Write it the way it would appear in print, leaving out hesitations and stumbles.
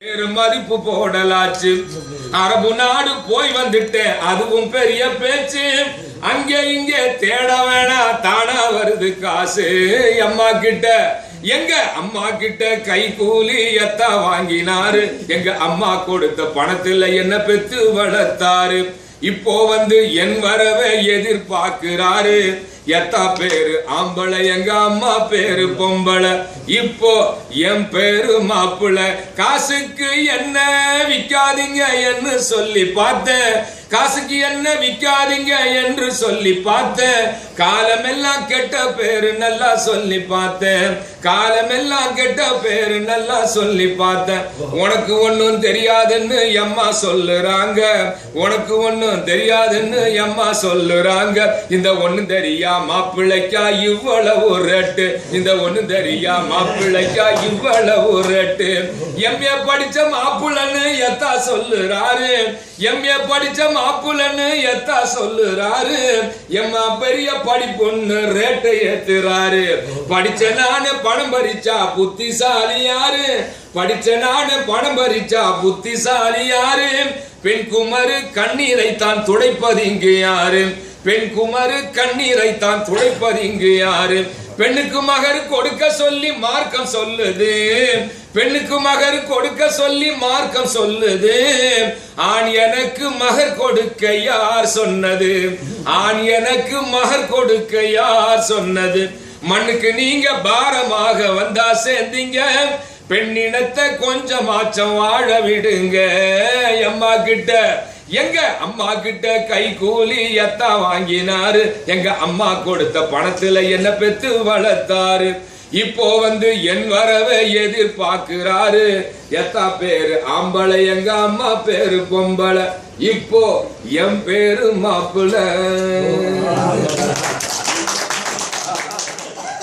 மதிப்பு போடலாச்சு. அரபு நாடு போய் வந்துட்டேன், அதுவும் பெரிய பேச்சு. அங்கே இங்கே தேட வேணா, தானா வருது காசு. அம்மா கிட்ட எங்க அம்மா கிட்ட கை கூலி எத்தா வாங்கினாரு. எங்க அம்மா கொடுத்த பணத்துல என்ன பெத்து வளர்த்தாரு. இப்போ வந்து என் வரவை எதிர்பார்க்கிறாரு. எத்தா பேரு ஆம்பளை, எங்க அம்மா பேரு பொம்பளை. இப்போ என் பேரு மாப்பிள்ள. காசுக்கு என்ன விக்காதீங்க என்று சொல்லி பார்த்தேன். காசுக்கு என்ன விக்காதீங்க என்று சொல்லி பார்த்தேன். காலமெல்லாம் கெட்ட பேரு நல்லா சொல்லி பார்த்தேன். காலமெல்லாம் கெட்ட பேரு நல்லா சொல்லி பார்த்தேன். உனக்கு ஒன்னும் தெரியாதுன்னு அம்மா சொல்லுறாங்க. உனக்கு ஒன்னும் தெரியாதுன்னு அம்மா சொல்லுறாங்க. இந்த ஒண்ணு தெரியா மாப்பிள்ளைக்கா இவ்வளவு ரேட்டு. இந்த ஒண்ணு தெரியா மாப்பிள்ளைக்கா இவ்வளவு ரேட்டு. எம்ஏ படிச்ச மாப்பிள்ளன்னு எத்தா சொல்லுறாரு. எம்ஏ படிச்ச மாப்பிள்ளன்னு எத்தா சொல்லுறாரு. எம்மா பெரிய படிப்புன்னு ரேட்டை ஏத்துறாரு. படிச்ச நானு பணம் பறிச்சா புத்திசாலி யாரு. படிச்ச நானு பணம் பறிச்சா புத்திசாலி யாரு. பெண் குமரு கண்ணீரை தான் துடைப்பது இங்கு யாரு. பெண் குமரு கண்ணீரை தான் துடைப்பது இங்கு யாரு. பெண்ணுக்கு மகர் கொடுக்க சொல்லி மார்க்கம் சொல்லுது. பெண்ணுக்கு மகர் கொடுக்க சொல்லி மார்க்கம் சொல்லுது. ஆண் எனக்கு மகர் கொடுக்க யார் சொன்னது. ஆண் எனக்கு மகர் கொடுக்க யார் சொன்னது. மண்ணுக்கு நீங்க பாரமாக வந்தா சேர்ந்தீங்க. பெண்ணினத்தை கொஞ்சமாச்சம் வாழ விடுங்க. அம்மா கிட்ட எங்க அம்மா கிட்ட கை கூலி எத்தா வாங்கினாரு. எங்க அம்மா கொடுத்த பணத்துல என்ன பெத்து வளர்த்தாரு. இப்போ வந்து என் வரவை எதிர்பார்க்கிறாரு. எத்தா பேரு ஆம்பளை, எங்க அம்மா பேரு பொம்பளை. இப்போ என் பேரு மாப்பிள்ள.